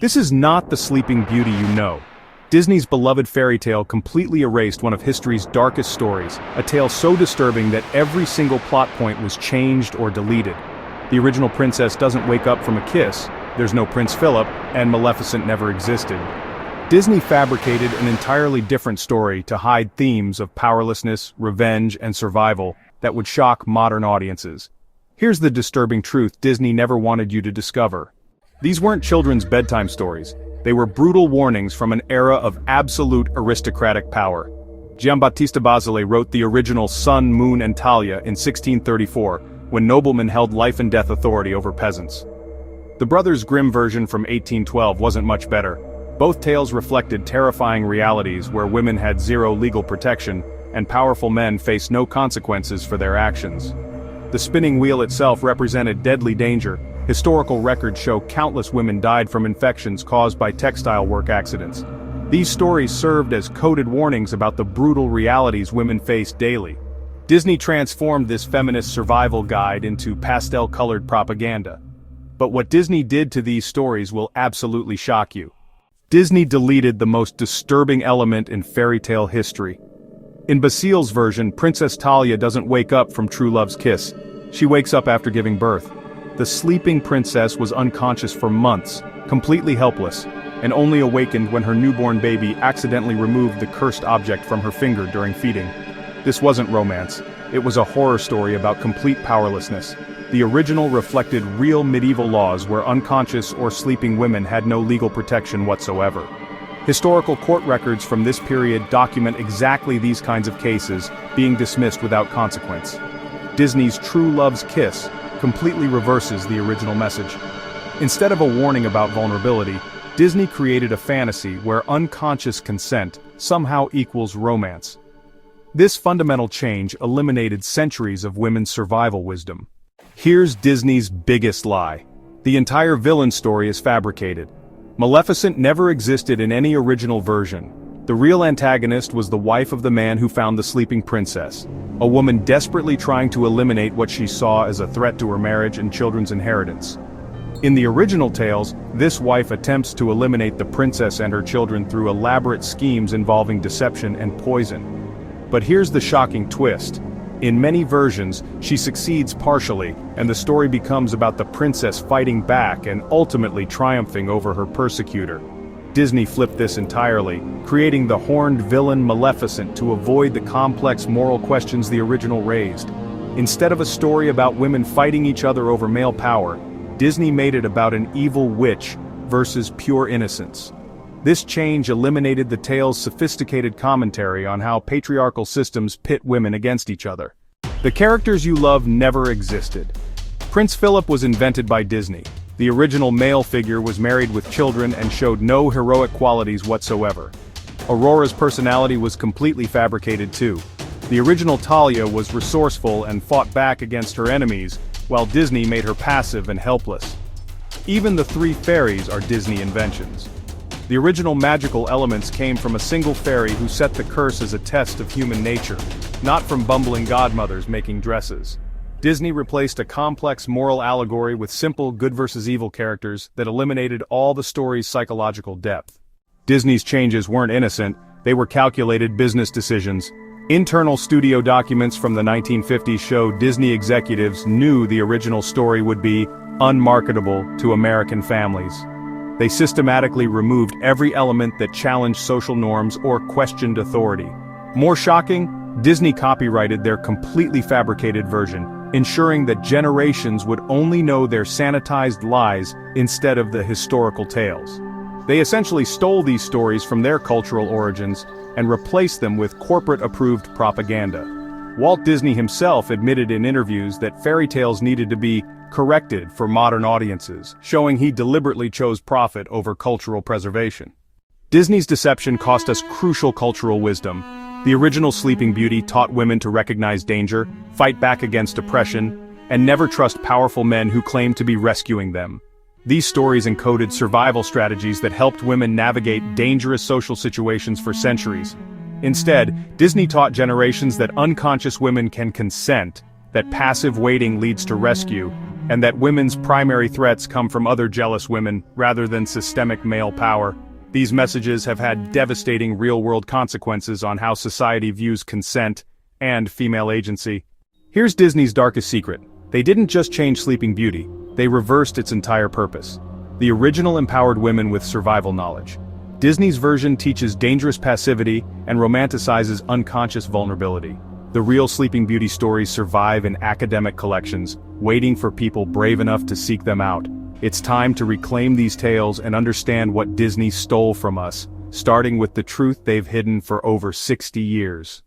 This is not the Sleeping Beauty you know. Disney's beloved fairy tale completely erased one of history's darkest stories, a tale so disturbing that every single plot point was changed or deleted. The original princess doesn't wake up from a kiss, there's no Prince Philip, and Maleficent never existed. Disney fabricated an entirely different story to hide themes of powerlessness, revenge, and survival that would shock modern audiences. Here's the disturbing truth Disney never wanted you to discover. These weren't children's bedtime stories. They were brutal warnings from an era of absolute aristocratic power. Giambattista Basile wrote the original Sun, Moon, and Talia in 1634, when noblemen held life and death authority over peasants. The Brothers Grimm version from 1812 wasn't much better. Both tales reflected terrifying realities where women had zero legal protection, and powerful men faced no consequences for their actions. The spinning wheel itself represented deadly danger. Historical records show countless women died from infections caused by textile work accidents. These stories served as coded warnings about the brutal realities women faced daily. Disney transformed this feminist survival guide into pastel-colored propaganda. But what Disney did to these stories will absolutely shock you. Disney deleted the most disturbing element in fairy tale history. In Basile's version, Princess Talia doesn't wake up from true love's kiss. She wakes up after giving birth. The sleeping princess was unconscious for months, completely helpless, and only awakened when her newborn baby accidentally removed the cursed object from her finger during feeding. This wasn't romance. It was a horror story about complete powerlessness. The original reflected real medieval laws where unconscious or sleeping women had no legal protection whatsoever. Historical court records from this period document exactly these kinds of cases being dismissed without consequence. Disney's True Love's Kiss completely reverses the original message. Instead of a warning about vulnerability, Disney created a fantasy where unconscious consent somehow equals romance. This fundamental change eliminated centuries of women's survival wisdom. Here's Disney's biggest lie. The entire villain story is fabricated. Maleficent never existed in any original version. The real antagonist was the wife of the man who found the sleeping princess, a woman desperately trying to eliminate what she saw as a threat to her marriage and children's inheritance. In the original tales, this wife attempts to eliminate the princess and her children through elaborate schemes involving deception and poison. But here's the shocking twist. In many versions, she succeeds partially, and the story becomes about the princess fighting back and ultimately triumphing over her persecutor. Disney flipped this entirely, creating the horned villain Maleficent to avoid the complex moral questions the original raised. Instead of a story about women fighting each other over male power, Disney made it about an evil witch versus pure innocence. This change eliminated the tale's sophisticated commentary on how patriarchal systems pit women against each other. The characters you love never existed. Prince Philip was invented by Disney. The original male figure was married with children and showed no heroic qualities whatsoever. Aurora's personality was completely fabricated too. The original Talia was resourceful and fought back against her enemies, while Disney made her passive and helpless. Even the three fairies are Disney inventions. The original magical elements came from a single fairy who set the curse as a test of human nature, not from bumbling godmothers making dresses. Disney replaced a complex moral allegory with simple good versus evil characters that eliminated all the story's psychological depth. Disney's changes weren't innocent, they were calculated business decisions. Internal studio documents from the 1950s show Disney executives knew the original story would be unmarketable to American families. They systematically removed every element that challenged social norms or questioned authority. More shocking, Disney copyrighted their completely fabricated version, ensuring that generations would only know their sanitized lies instead of the historical tales. They essentially stole these stories from their cultural origins and replaced them with corporate-approved propaganda. Walt Disney himself admitted in interviews that fairy tales needed to be corrected for modern audiences, showing he deliberately chose profit over cultural preservation. Disney's deception cost us crucial cultural wisdom. The original Sleeping Beauty taught women to recognize danger, fight back against oppression, and never trust powerful men who claimed to be rescuing them. These stories encoded survival strategies that helped women navigate dangerous social situations for centuries. Instead, Disney taught generations that unconscious women can consent, that passive waiting leads to rescue, and that women's primary threats come from other jealous women rather than systemic male power. These messages have had devastating real-world consequences on how society views consent and female agency. Here's Disney's darkest secret. They didn't just change Sleeping Beauty, they reversed its entire purpose. The original empowered women with survival knowledge. Disney's version teaches dangerous passivity and romanticizes unconscious vulnerability. The real Sleeping Beauty stories survive in academic collections, waiting for people brave enough to seek them out. It's time to reclaim these tales and understand what Disney stole from us, starting with the truth they've hidden for over 60 years.